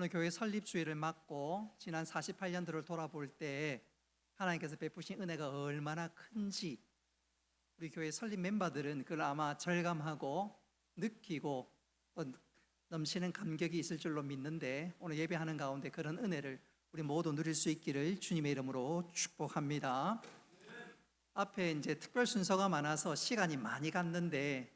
오늘 교회 설립주일을 맞고 지난 48년도를 돌아볼 때 하나님께서 베푸신 은혜가 얼마나 큰지 우리 교회 설립 멤버들은 그걸 아마 절감하고 느끼고 또 넘치는 감격이 있을 줄로 믿는데, 오늘 예배하는 가운데 그런 은혜를 우리 모두 누릴 수 있기를 주님의 이름으로 축복합니다. 앞에 이제 특별 순서가 많아서 시간이 많이 갔는데,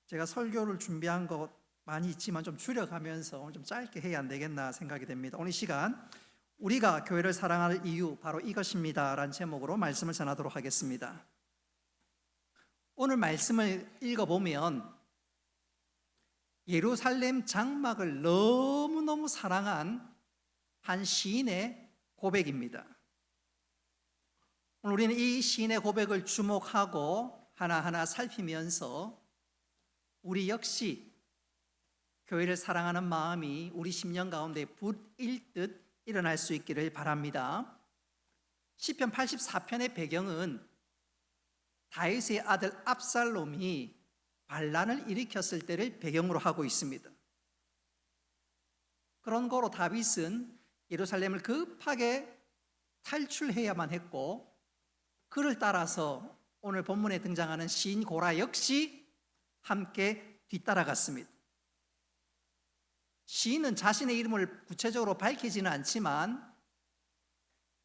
제가 설교를 준비한 것 많이 있지만 좀 줄여가면서 오늘 좀 짧게 해야 안 되겠나 생각이 됩니다. 오늘 이 시간 우리가 교회를 사랑할 이유 바로 이것입니다 라는 제목으로 말씀을 전하도록 하겠습니다. 오늘 말씀을 읽어보면 예루살렘 장막을 너무너무 사랑한 한 시인의 고백입니다. 오늘 우리는 이 시인의 고백을 주목하고 하나하나 살피면서 우리 역시 교회를 사랑하는 마음이 우리 심령 가운데 불일 듯 일어날 수 있기를 바랍니다. 시편 84편의 배경은 다윗의 아들 압살롬이 반란을 일으켰을 때를 배경으로 하고 있습니다. 그런 거로 다윗은 예루살렘을 급하게 탈출해야만 했고, 그를 따라서 오늘 본문에 등장하는 시인 고라 역시 함께 뒤따라갔습니다. 시인은 자신의 이름을 구체적으로 밝히지는 않지만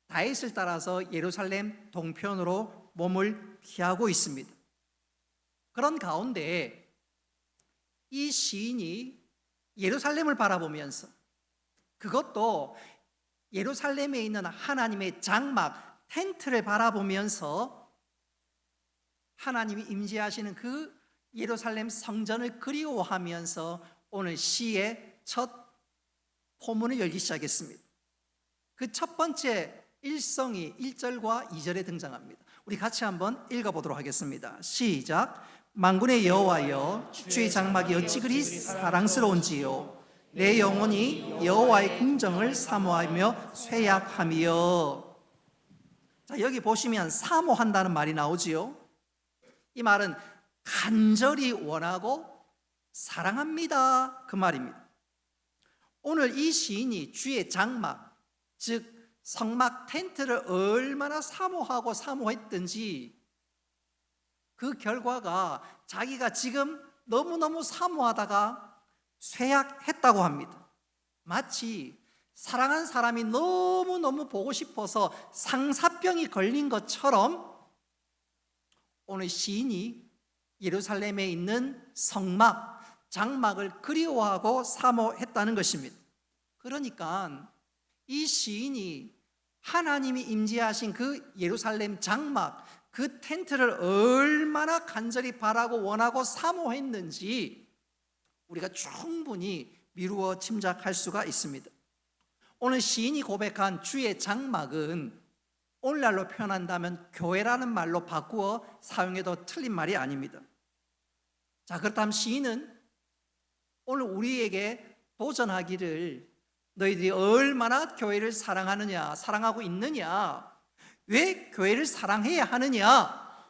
다윗을 따라서 예루살렘 동편으로 몸을 피하고 있습니다. 그런 가운데 이 시인이 예루살렘을 바라보면서, 그것도 예루살렘에 있는 하나님의 장막 텐트를 바라보면서 하나님이 임재하시는 그 예루살렘 성전을 그리워하면서 오늘 시의 첫 포문을 열기 시작했습니다. 그 첫 번째 일성이 1절과 2절에 등장합니다. 우리 같이 한번 읽어보도록 하겠습니다. 시작. 만군의 여호와여, 주의 장막이 어찌 그리 사랑스러운지요, 내 영혼이 여호와의 궁정을 사모하며 쇠약하며. 자, 여기 보시면 사모한다는 말이 나오지요. 이 말은 간절히 원하고 사랑합니다, 그 말입니다. 오늘 이 시인이 주의 장막, 즉 성막 텐트를 얼마나 사모하고 사모했든지 그 결과가 자기가 지금 너무너무 사모하다가 쇠약했다고 합니다. 마치 사랑한 사람이 너무너무 보고 싶어서 상사병이 걸린 것처럼 오늘 시인이 예루살렘에 있는 성막, 장막을 그리워하고 사모했다는 것입니다. 그러니까 이 시인이 하나님이 임재하신 그 예루살렘 장막, 그 텐트를 얼마나 간절히 바라고 원하고 사모했는지 우리가 충분히 미루어 짐작할 수가 있습니다. 오늘 시인이 고백한 주의 장막은 오늘날로 표현한다면 교회라는 말로 바꾸어 사용해도 틀린 말이 아닙니다. 자, 그렇다면 시인은 오늘 우리에게 도전하기를, 너희들이 얼마나 교회를 사랑하느냐, 사랑하고 있느냐, 왜 교회를 사랑해야 하느냐,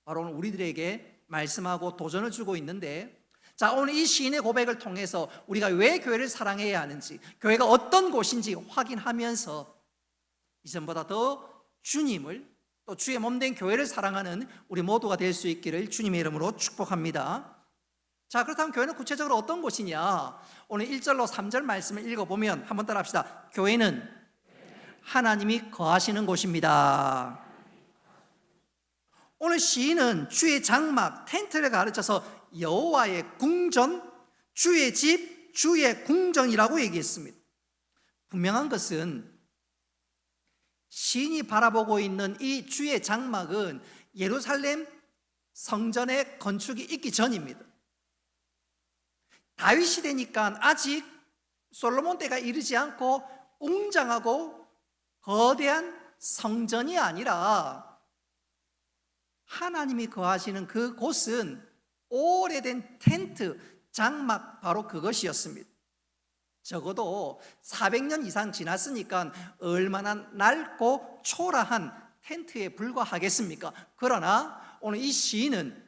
바로 오늘 우리들에게 말씀하고 도전을 주고 있는데, 자, 오늘 이 시인의 고백을 통해서 우리가 왜 교회를 사랑해야 하는지, 교회가 어떤 곳인지 확인하면서 이전보다 더 주님을, 또 주의 몸된 교회를 사랑하는 우리 모두가 될 수 있기를 주님의 이름으로 축복합니다. 자, 그렇다면 교회는 구체적으로 어떤 곳이냐? 오늘 1절로 3절 말씀을 읽어보면 한번 따라 합시다. 교회는 하나님이 거하시는 곳입니다. 오늘 시인은 주의 장막, 텐트를 가르쳐서 여호와의 궁전, 주의 집, 주의 궁정이라고 얘기했습니다. 분명한 것은 시인이 바라보고 있는 이 주의 장막은 예루살렘 성전의 건축이 있기 전입니다. 다윗 시대니까 아직 솔로몬 때가 이르지 않고 웅장하고 거대한 성전이 아니라 하나님이 거하시는 그 곳은 오래된 텐트, 장막, 바로 그것이었습니다. 적어도 400년 이상 지났으니까 얼마나 낡고 초라한 텐트에 불과하겠습니까? 그러나 오늘 이 시인은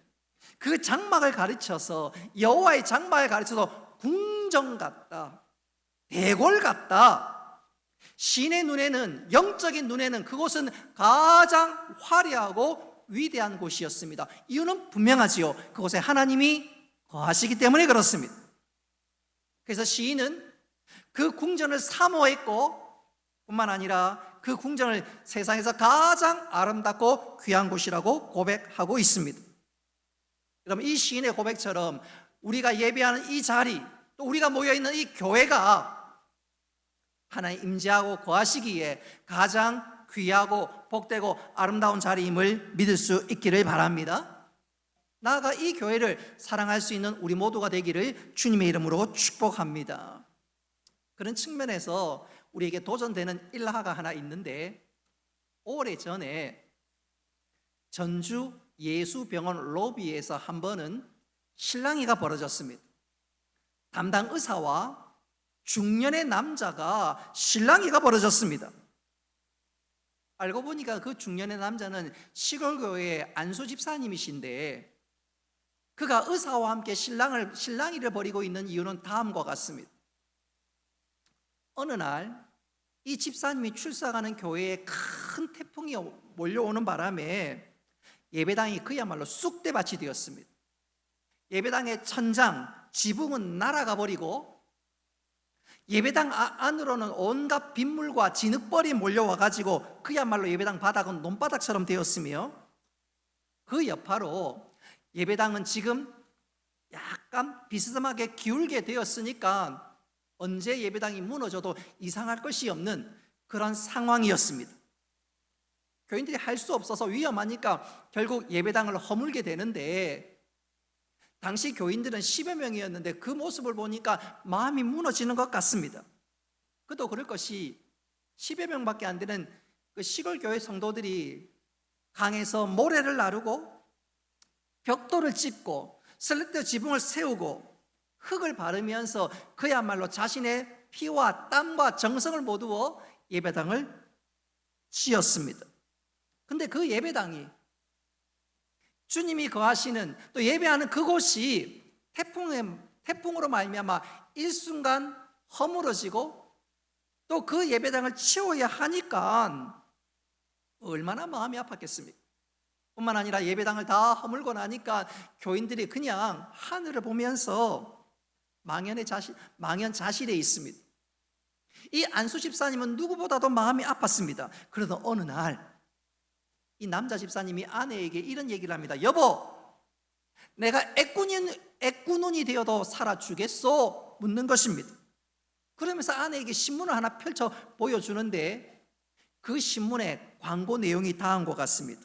그 장막을 가르쳐서, 여호와의 장막을 가르쳐서 궁정 같다, 대궐 같다. 시인의 눈에는, 영적인 눈에는 그곳은 가장 화려하고 위대한 곳이었습니다. 이유는 분명하지요. 그곳에 하나님이 거하시기 때문에 그렇습니다. 그래서 시인은 그 궁전을 사모했고 뿐만 아니라 그 궁전을 세상에서 가장 아름답고 귀한 곳이라고 고백하고 있습니다. 그럼 이 시인의 고백처럼 우리가 예배하는 이 자리, 또 우리가 모여있는 이 교회가 하나님 임재하고 거하시기에 가장 귀하고 복되고 아름다운 자리임을 믿을 수 있기를 바랍니다. 나아가 이 교회를 사랑할 수 있는 우리 모두가 되기를 주님의 이름으로 축복합니다. 그런 측면에서 우리에게 도전되는 일화가 하나 있는데, 오래전에 전주 예수병원 로비에서 한 번은 실랑이가 벌어졌습니다. 담당 의사와 중년의 남자가 실랑이가 벌어졌습니다. 알고 보니까 그 중년의 남자는 시골교회의 안수 집사님이신데, 그가 의사와 함께 실랑이를 벌이고 있는 이유는 다음과 같습니다. 어느 날 이 집사님이 출석하는 교회에 큰 태풍이 몰려오는 바람에 예배당이 그야말로 쑥대밭이 되었습니다. 예배당의 천장, 지붕은 날아가 버리고 예배당 안으로는 온갖 빗물과 진흙벌이 몰려와 가지고 그야말로 예배당 바닥은 논바닥처럼 되었으며, 그 여파로 예배당은 지금 약간 비스듬하게 기울게 되었으니까 언제 예배당이 무너져도 이상할 것이 없는 그런 상황이었습니다. 교인들이 할 수 없어서 위험하니까 결국 예배당을 허물게 되는데, 당시 교인들은 10여 명이었는데 그 모습을 보니까 마음이 무너지는 것 같습니다. 그도 그럴 것이 10여 명밖에 안 되는 그 시골 교회 성도들이 강에서 모래를 나르고 벽돌을 짚고 슬레트 지붕을 세우고 흙을 바르면서 그야말로 자신의 피와 땀과 정성을 모두어 예배당을 지었습니다. 근데 그 예배당이, 주님이 거하시는 또 예배하는 그곳이 태풍으로 말미암아 일순간 허물어지고 또 그 예배당을 치워야 하니까 얼마나 마음이 아팠겠습니까? 뿐만 아니라 예배당을 다 허물고 나니까 교인들이 그냥 하늘을 보면서 망연자실해 있습니다. 이 안수 집사님은 누구보다도 마음이 아팠습니다. 그러던 어느 날 이 남자 집사님이 아내에게 이런 얘기를 합니다. 여보, 내가 애꾸눈이 되어도 살아주겠소? 묻는 것입니다. 그러면서 아내에게 신문을 하나 펼쳐 보여주는데, 그 신문에 광고 내용이 다음과 같습니다.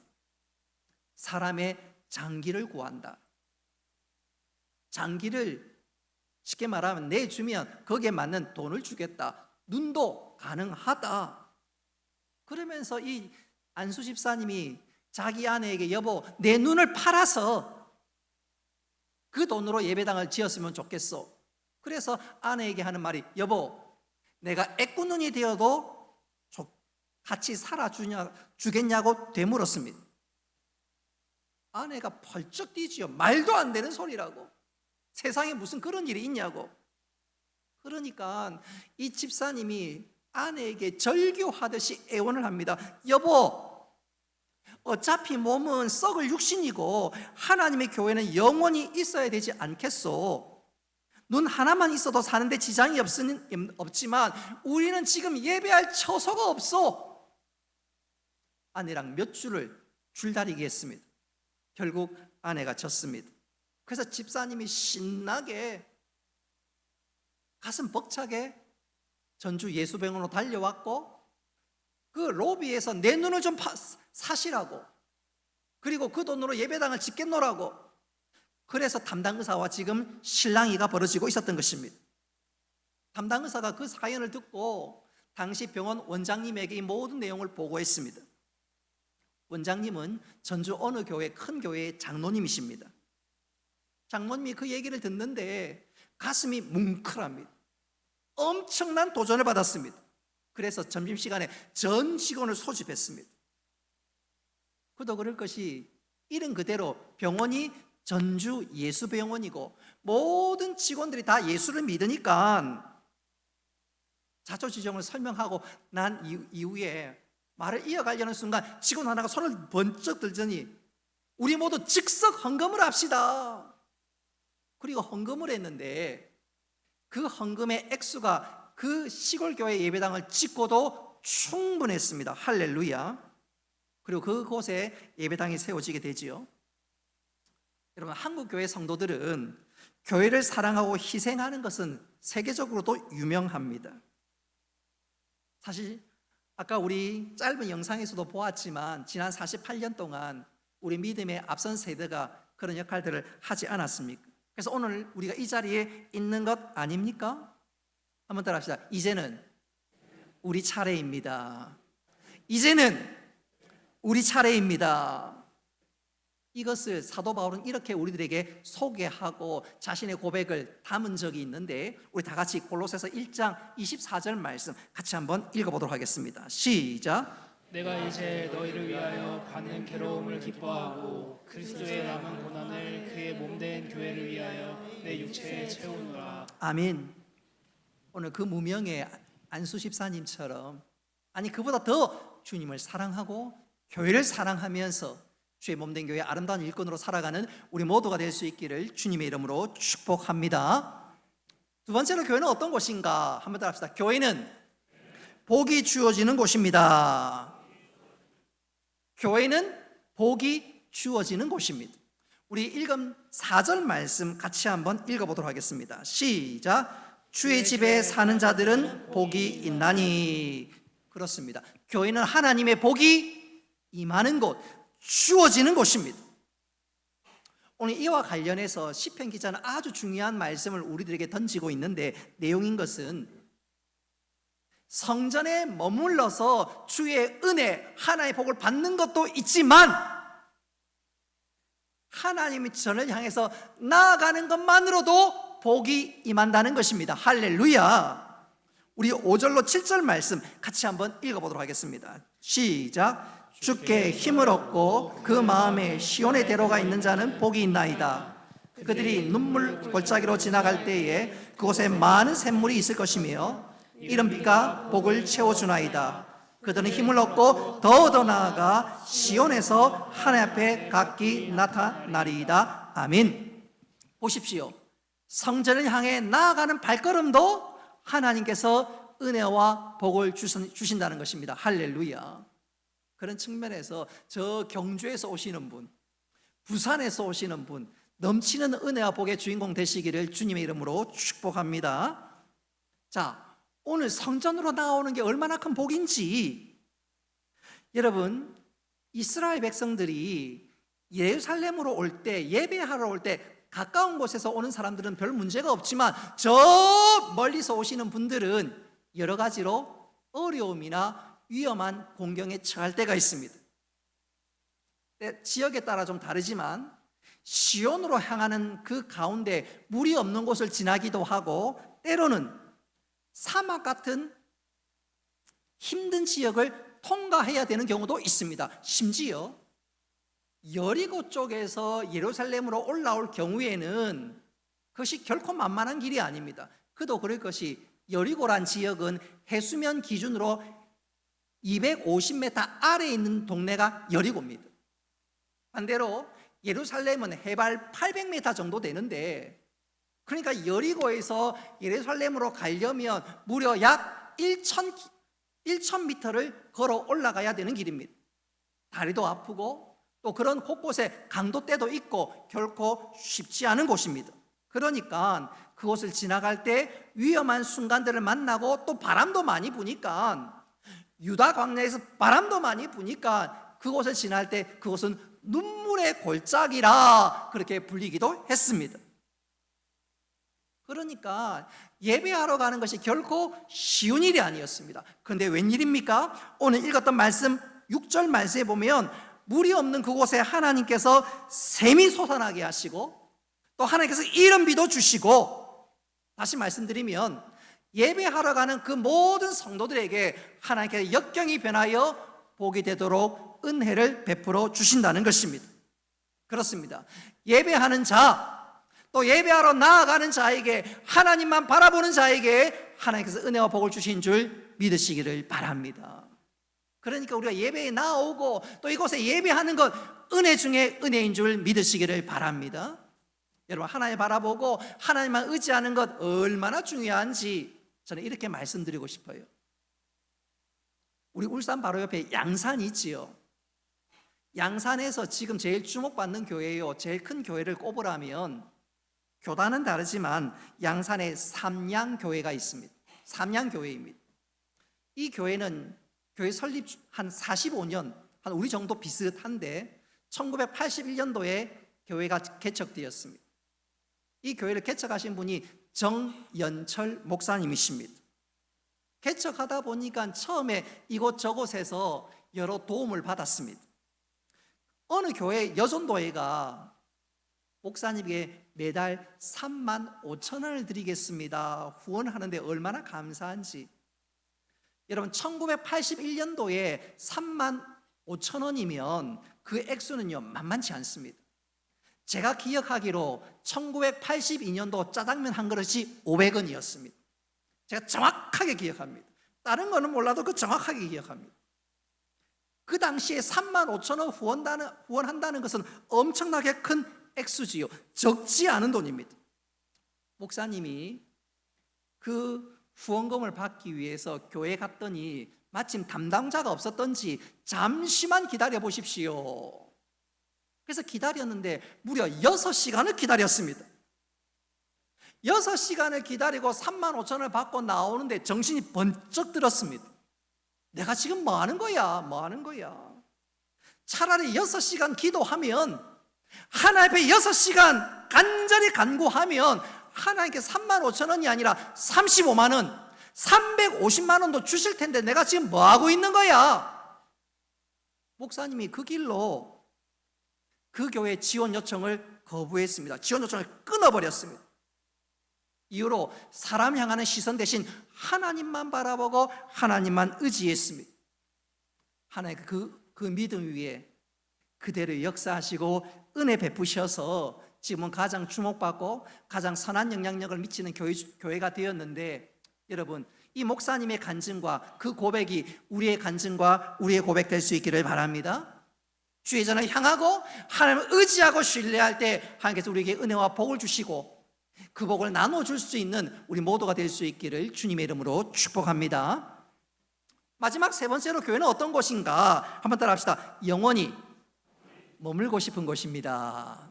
사람의 장기를 구한다. 장기를 쉽게 말하면 내주면 거기에 맞는 돈을 주겠다. 눈도 가능하다. 그러면서 이 안수 집사님이 자기 아내에게 여보, 내 눈을 팔아서 그 돈으로 예배당을 지었으면 좋겠어. 그래서 아내에게 하는 말이 여보, 내가 애꾸눈이 되어도 같이 살아주겠냐고 되물었습니다. 아내가 펄쩍 뛰지요. 말도 안 되는 소리라고. 세상에 무슨 그런 일이 있냐고. 그러니까 이 집사님이 아내에게 절규하듯이 애원을 합니다. 여보, 어차피 몸은 썩을 육신이고 하나님의 교회는 영원히 있어야 되지 않겠소? 눈 하나만 있어도 사는데 지장이 없지만 우리는 지금 예배할 처소가 없어. 아내랑 몇 줄을 줄다리기 했습니다. 결국 아내가 졌습니다. 그래서 집사님이 신나게 가슴 벅차게 전주 예수병원으로 달려왔고, 그 로비에서 내 눈을 좀 사시라고, 그리고 그 돈으로 예배당을 짓겠노라고. 그래서 담당 의사와 지금 실랑이가 벌어지고 있었던 것입니다. 담당 의사가 그 사연을 듣고 당시 병원 원장님에게 이 모든 내용을 보고했습니다. 원장님은 전주 어느 큰 교회의 장로님이십니다. 장로님이 그 얘기를 듣는데 가슴이 뭉클합니다. 엄청난 도전을 받았습니다. 그래서 점심시간에 전 직원을 소집했습니다. 그도 그럴 것이 이른 그대로 병원이 전주 예수병원이고 모든 직원들이 다 예수를 믿으니까 자초지종을 설명하고 난 이후에 말을 이어가려는 순간 직원 하나가 손을 번쩍 들더니 우리 모두 즉석 헌금을 합시다. 그리고 헌금을 했는데 그 헌금의 액수가 그 시골 교회 예배당을 짓고도 충분했습니다. 할렐루야. 그리고 그곳에 예배당이 세워지게 되지요. 여러분, 한국 교회 성도들은 교회를 사랑하고 희생하는 것은 세계적으로도 유명합니다. 사실 아까 우리 짧은 영상에서도 보았지만 지난 48년 동안 우리 믿음의 앞선 세대가 그런 역할들을 하지 않았습니까? 그래서 오늘 우리가 이 자리에 있는 것 아닙니까? 한번 따라 합시다. 이제는 우리 차례입니다. 이제는 우리 차례입니다. 이것을 사도 바울은 이렇게 우리들에게 소개하고 자신의 고백을 담은 적이 있는데 우리 다 같이 골로새서 1장 24절 말씀 같이 한번 읽어보도록 하겠습니다. 시작. 내가 이제 너희를 위하여 받는 괴로움을 기뻐하고 그리스도의 남은 고난을 그의 몸된 교회를 위하여 내 육체에 채우노라. 아멘. 오늘 그 무명의 안수 집사님처럼, 아니 그보다 더 주님을 사랑하고 교회를 사랑하면서 주의 몸된 교회의 아름다운 일꾼으로 살아가는 우리 모두가 될 수 있기를 주님의 이름으로 축복합니다. 두 번째로 교회는 어떤 곳인가 한번 따라합시다. 교회는 복이 주어지는 곳입니다. 교회는 복이 주어지는 곳입니다. 우리 읽은 4절 말씀 같이 한번 읽어보도록 하겠습니다. 시작. 주의 집에 사는 자들은 복이 있나니. 그렇습니다. 교회는 하나님의 복이 임하는 곳, 주어지는 곳입니다. 오늘 이와 관련해서 시편 기자는 아주 중요한 말씀을 우리들에게 던지고 있는데, 내용인 것은 성전에 머물러서 주의 은혜, 하나님의 복을 받는 것도 있지만 하나님이 저를 향해서 나아가는 것만으로도 복이 임한다는 것입니다. 할렐루야. 우리 5절로 7절 말씀 같이 한번 읽어보도록 하겠습니다. 시작. 주께 힘을 얻고 그 마음에 시온의 대로가 있는 자는 복이 있나이다. 그들이 눈물 골짜기로 지나갈 때에 그곳에 많은 샘물이 있을 것이며 이른 비가 복을 채워주나이다. 그들은 힘을 얻고 더 나아가 시온에서 하나님 앞에 각기 나타나리이다. 아멘. 보십시오. 성전을 향해 나아가는 발걸음도 하나님께서 은혜와 복을 주신다는 것입니다. 할렐루야. 그런 측면에서 저 경주에서 오시는 분, 부산에서 오시는 분, 넘치는 은혜와 복의 주인공 되시기를 주님의 이름으로 축복합니다. 자, 오늘 성전으로 나오는 게 얼마나 큰 복인지, 여러분, 이스라엘 백성들이 예루살렘으로 올 때, 예배하러 올 때 가까운 곳에서 오는 사람들은 별 문제가 없지만 저 멀리서 오시는 분들은 여러 가지로 어려움이나 위험한 공경에 처할 때가 있습니다. 지역에 따라 좀 다르지만 시온으로 향하는 그 가운데 물이 없는 곳을 지나기도 하고, 때로는 사막 같은 힘든 지역을 통과해야 되는 경우도 있습니다. 심지어 여리고 쪽에서 예루살렘으로 올라올 경우에는 그것이 결코 만만한 길이 아닙니다. 그도 그럴 것이 여리고란 지역은 해수면 기준으로 250m 아래에 있는 동네가 여리고입니다. 반대로 예루살렘은 해발 800m 정도 되는데, 그러니까 여리고에서 예루살렘으로 가려면 무려 약 1,000m를 걸어 올라가야 되는 길입니다. 다리도 아프고 또 그런 곳곳에 강도대도 있고 결코 쉽지 않은 곳입니다. 그러니까 그곳을 지나갈 때 위험한 순간들을 만나고 또 바람도 많이 부니까, 유다 광야에서 바람도 많이 부니까 그곳을 지날 때 그곳은 눈물의 골짜기라 그렇게 불리기도 했습니다. 그러니까 예배하러 가는 것이 결코 쉬운 일이 아니었습니다. 그런데 웬일입니까? 오늘 읽었던 말씀 6절 말씀에 보면 물이 없는 그곳에 하나님께서 샘이 솟아나게 하시고 또 하나님께서 이른 비도 주시고, 다시 말씀드리면 예배하러 가는 그 모든 성도들에게 하나님께서 역경이 변하여 복이 되도록 은혜를 베풀어 주신다는 것입니다. 그렇습니다. 예배하는 자, 또 예배하러 나아가는 자에게, 하나님만 바라보는 자에게 하나님께서 은혜와 복을 주신 줄 믿으시기를 바랍니다. 그러니까 우리가 예배에 나오고 또 이곳에 예배하는 것 은혜 중에 은혜인 줄 믿으시기를 바랍니다. 여러분, 하나님 바라보고 하나님만 의지하는 것 얼마나 중요한지 저는 이렇게 말씀드리고 싶어요. 우리 울산 바로 옆에 양산이 있지요. 양산에서 지금 제일 주목받는 교회요, 제일 큰 교회를 꼽으라면 교단은 다르지만 양산에 삼양교회가 있습니다. 삼양교회입니다. 이 교회는 교회 설립 한 45년, 한 우리 정도 비슷한데 1981년도에 교회가 개척되었습니다. 이 교회를 개척하신 분이 정연철 목사님이십니다. 개척하다 보니까 처음에 이곳저곳에서 여러 도움을 받았습니다. 어느 교회 여전도회가 목사님에게 매달 35,000원을 드리겠습니다 후원하는데 얼마나 감사한지. 여러분, 1981년도에 35,000원이면 그 액수는요 만만치 않습니다. 제가 기억하기로 1982년도 짜장면 한 그릇이 500원이었습니다. 제가 정확하게 기억합니다. 다른 거는 몰라도 그 정확하게 기억합니다. 그 당시에 35,000원 후원한다는 것은 엄청나게 큰 액수지요. 적지 않은 돈입니다. 목사님이 그 후원금을 받기 위해서 교회 갔더니 마침 담당자가 없었던지 잠시만 기다려 보십시오. 그래서 기다렸는데 무려 6시간을 기다렸습니다. 6시간을 기다리고 35,000원을 받고 나오는데 정신이 번쩍 들었습니다. 내가 지금 뭐 하는 거야? 뭐 하는 거야? 차라리 6시간 기도하면, 하나님 앞에 6시간 간절히 간구하면 하나님께 35,000원이 아니라 35만 원, 350만 원도 주실 텐데 내가 지금 뭐 하고 있는 거야? 목사님이 그 길로 그 교회 지원 요청을 거부했습니다. 지원 요청을 끊어버렸습니다. 이후로 사람 향하는 시선 대신 하나님만 바라보고 하나님만 의지했습니다. 하나님 그 믿음 위에 그대로 역사하시고 은혜 베푸셔서 지금은 가장 주목받고 가장 선한 영향력을 미치는 교회가 되었는데, 여러분, 이 목사님의 간증과 그 고백이 우리의 간증과 우리의 고백 될 수 있기를 바랍니다. 주의 전을 향하고 하나님을 의지하고 신뢰할 때 하나님께서 우리에게 은혜와 복을 주시고 그 복을 나눠줄 수 있는 우리 모두가 될 수 있기를 주님의 이름으로 축복합니다. 마지막 세 번째로 교회는 어떤 곳인가 한번 따라 합시다. 영원히 머물고 싶은 곳입니다.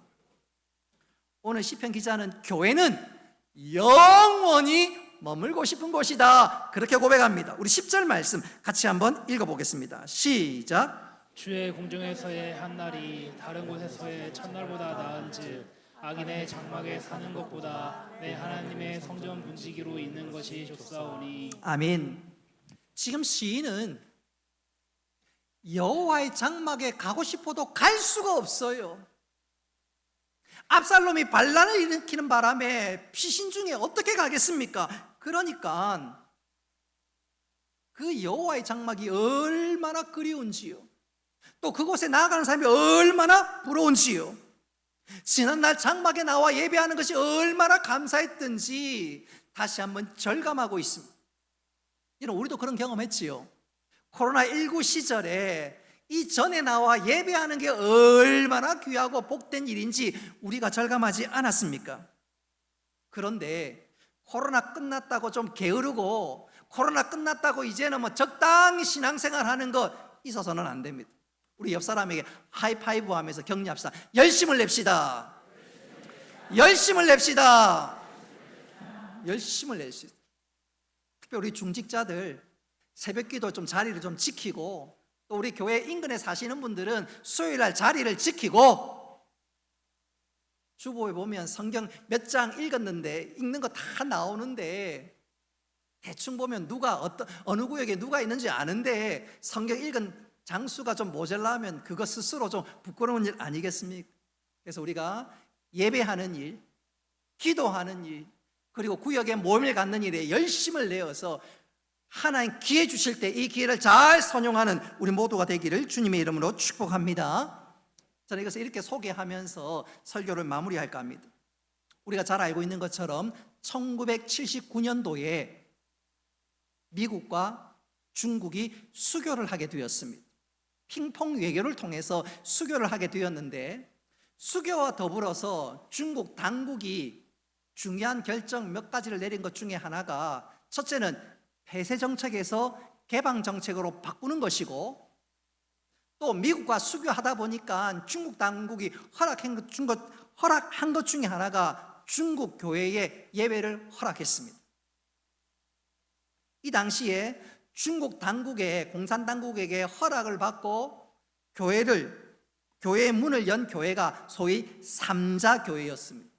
오늘 시편 기자는 교회는 영원히 머물고 싶은 곳이다, 그렇게 고백합니다. 우리 10절 말씀 같이 한번 읽어보겠습니다. 시작. 주의 공중에서의 한 날이 다른 곳에서의 첫날보다 나은즉 악인의 장막에 사는 것보다 내 하나님의 성전 문지기로 있는 것이 좋사오니. 아멘. 지금 시인은 여호와의 장막에 가고 싶어도 갈 수가 없어요. 압살롬이 반란을 일으키는 바람에 피신 중에 어떻게 가겠습니까? 그러니까 그 여호와의 장막이 얼마나 그리운지요, 또 그곳에 나아가는 사람이 얼마나 부러운지요, 지난날 장막에 나와 예배하는 것이 얼마나 감사했던지 다시 한번 절감하고 있습니다. 여러분, 우리도 그런 경험했지요. 코로나19 시절에 이전에 나와 예배하는 게 얼마나 귀하고 복된 일인지 우리가 절감하지 않았습니까? 그런데 코로나 끝났다고 좀 게으르고 코로나 끝났다고 이제는 뭐 적당히 신앙생활 하는 거 있어서는 안 됩니다. 우리 옆 사람에게 하이파이브 하면서 격려합시다. 열심을 냅시다. 열심을 냅시다. 열심을 낼 수 있어요. 특별히 우리 중직자들 새벽기도 좀 자리를 좀 지키고, 또 우리 교회 인근에 사시는 분들은 수요일날 자리를 지키고, 주보에 보면 성경 몇 장 읽었는데 읽는 거 다 나오는데 대충 보면 누가 어느 구역에 누가 있는지 아는데 성경 읽은 장수가 좀 모자라면 그거 스스로 좀 부끄러운 일 아니겠습니까? 그래서 우리가 예배하는 일, 기도하는 일, 그리고 구역에 모임을 갖는 일에 열심을 내어서 하나님 기회 주실 때 이 기회를 잘 선용하는 우리 모두가 되기를 주님의 이름으로 축복합니다. 저는 이것을 이렇게 소개하면서 설교를 마무리할까 합니다. 우리가 잘 알고 있는 것처럼 1979년도에 미국과 중국이 수교를 하게 되었습니다. 핑퐁 외교를 통해서 수교를 하게 되었는데, 수교와 더불어서 중국 당국이 중요한 결정 몇 가지를 내린 것 중에 하나가, 첫째는 폐쇄 정책에서 개방 정책으로 바꾸는 것이고, 또 미국과 수교하다 보니까 중국 당국이 허락한 것 중에 하나가 중국 교회의 예배를 허락했습니다. 이 당시에 중국 당국의 공산 당국에게 허락을 받고 교회의 문을 연 교회가 소위 삼자교회였습니다.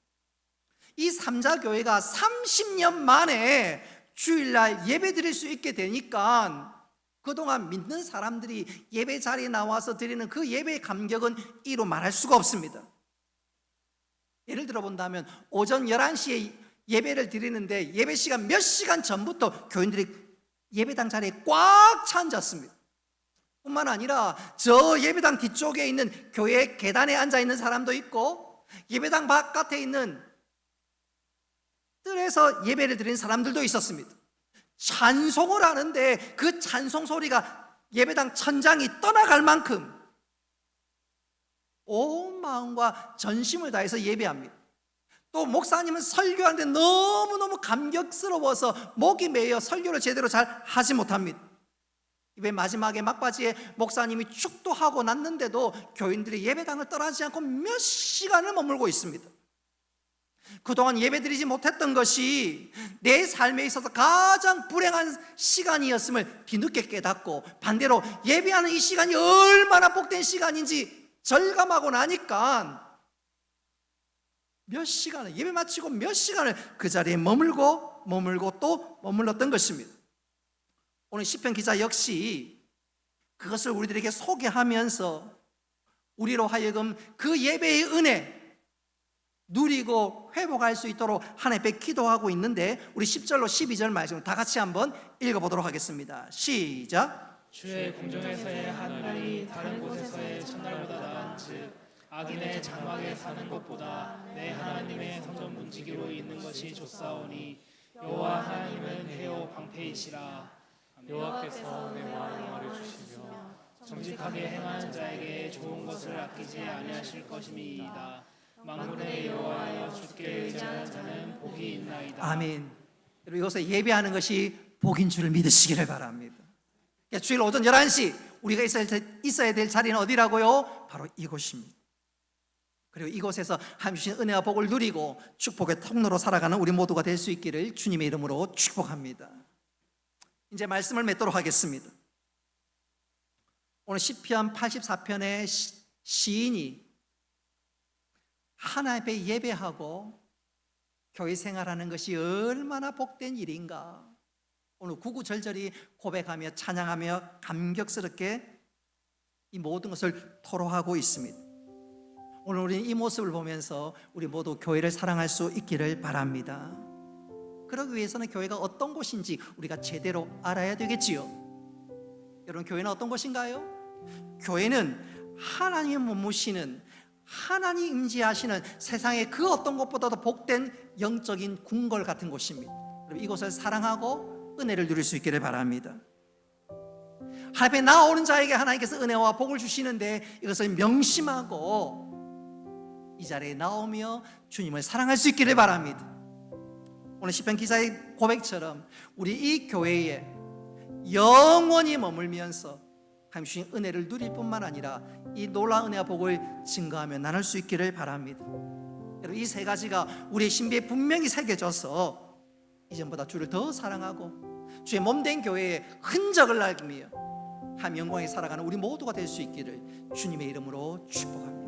이 삼자교회가 30년 만에 주일날 예배 드릴 수 있게 되니까 그동안 믿는 사람들이 예배 자리에 나와서 드리는 그 예배의 감격은 이루 말할 수가 없습니다. 예를 들어 본다면 오전 11시에 예배를 드리는데 예배 시간 몇 시간 전부터 교인들이 예배당 자리에 꽉 차 앉았습니다. 뿐만 아니라 저 예배당 뒤쪽에 있는 교회 계단에 앉아 있는 사람도 있고, 예배당 바깥에 있는 뜰에서 예배를 드리는 사람들도 있었습니다. 찬송을 하는데 그 찬송 소리가 예배당 천장이 떠나갈 만큼 온 마음과 전심을 다해서 예배합니다. 또 목사님은 설교하는데 너무너무 감격스러워서 목이 메여 설교를 제대로 잘 하지 못합니다. 맨 마지막에 막바지에 목사님이 축도하고 났는데도 교인들이 예배당을 떠나지 않고 몇 시간을 머물고 있습니다. 그동안 예배드리지 못했던 것이 내 삶에 있어서 가장 불행한 시간이었음을 뒤늦게 깨닫고, 반대로 예배하는 이 시간이 얼마나 복된 시간인지 절감하고 나니까 몇 시간을, 예배 마치고 몇 시간을 그 자리에 머물고 또 머물렀던 것입니다. 오늘 시편 기자 역시 그것을 우리들에게 소개하면서 우리로 하여금 그 예배의 은혜 누리고 회복할 수 있도록 하나님 앞에 기도하고 있는데, 우리 10절로 12절 말씀을 다 같이 한번 읽어보도록 하겠습니다. 시작. 주의 궁정에서의 한날이 다른 곳에서의 첫날보다 나은즉 악인의 장막에 사는 것보다 내 하나님의 성전 문지기로 있는 것이 좋사오니 여호와 하나님은 해요 방패이시라. 여호와께서 은혜와 영화를 주시며 정직하게 행하는 자에게 좋은 것을 아끼지 아니하실 것임이이다. 만군의 여호와여 주께 의지하는 자는 복이 있나이다. 아멘. 여러분, 이것에 예배하는 것이 복인 줄을 믿으시기를 바랍니다. 주일 오전 11시 우리가 있어야 될 자리는 어디라고요? 바로 이곳입니다. 그리고 이곳에서 하나님 주신 은혜와 복을 누리고 축복의 통로로 살아가는 우리 모두가 될 수 있기를 주님의 이름으로 축복합니다. 이제 말씀을 맺도록 하겠습니다. 오늘 시편 84편의 시인이 하나님 앞에 예배하고 교회 생활하는 것이 얼마나 복된 일인가, 오늘 구구절절히 고백하며 찬양하며 감격스럽게 이 모든 것을 토로하고 있습니다. 오늘 우리는 이 모습을 보면서 우리 모두 교회를 사랑할 수 있기를 바랍니다. 그러기 위해서는 교회가 어떤 곳인지 우리가 제대로 알아야 되겠지요. 여러분, 교회는 어떤 곳인가요? 교회는 하나님이 머무시는, 하나님 임재하시는 세상의 그 어떤 것보다도 복된 영적인 궁궐 같은 곳입니다. 이곳을 사랑하고 은혜를 누릴 수 있기를 바랍니다. 하나님 앞에 나오는 자에게 하나님께서 은혜와 복을 주시는데 이것을 명심하고 이 자리에 나오며 주님을 사랑할 수 있기를 바랍니다. 오늘 시편 기자의 고백처럼 우리 이 교회에 영원히 머물면서 하나님 주신 은혜를 누릴 뿐만 아니라 이 놀라운 은혜와 복을 증거하며 나눌 수 있기를 바랍니다. 여러분, 이 세 가지가 우리의 신비에 분명히 새겨져서 이전보다 주를 더 사랑하고 주의 몸된 교회의 흔적을 남기며 하나님 영광에 살아가는 우리 모두가 될 수 있기를 주님의 이름으로 축복합니다.